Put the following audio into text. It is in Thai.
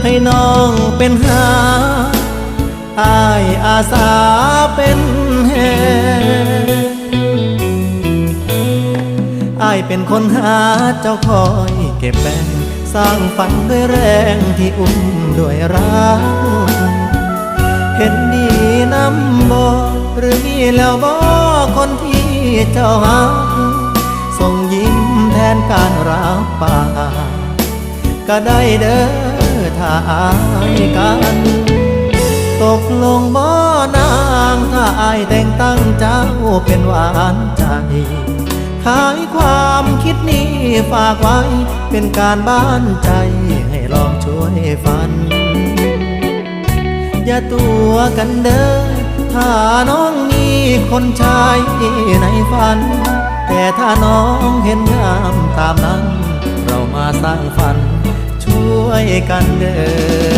ให้น้องเป็นหาอ้ายอาสาเป็นแห่อ้ายเป็นคนหาเจ้าคอยเก็บแบ่งสร้างฝันด้วยแรงที่อุ่นด้วยรักเห็นดีน้ำบ่หรือมีแล้วบ่คนที่เจ้าหาส่งยิ้มแทนการรับปากก็ได้เด้อถ้าอายกันตกลงบ่นางถ้าอายแต่งตั้งเจ้าเป็นหวานใจขายความคิดนี้ฝากไว้เป็นการบ้านใจให้ลองช่วยฝันอย่าตัวกันเด้อถ้าน้องมีคนชายในฝันแต่ถ้าน้องเห็นงามตามนั้นเรามาสร้างฝันช่วยกันเด้อ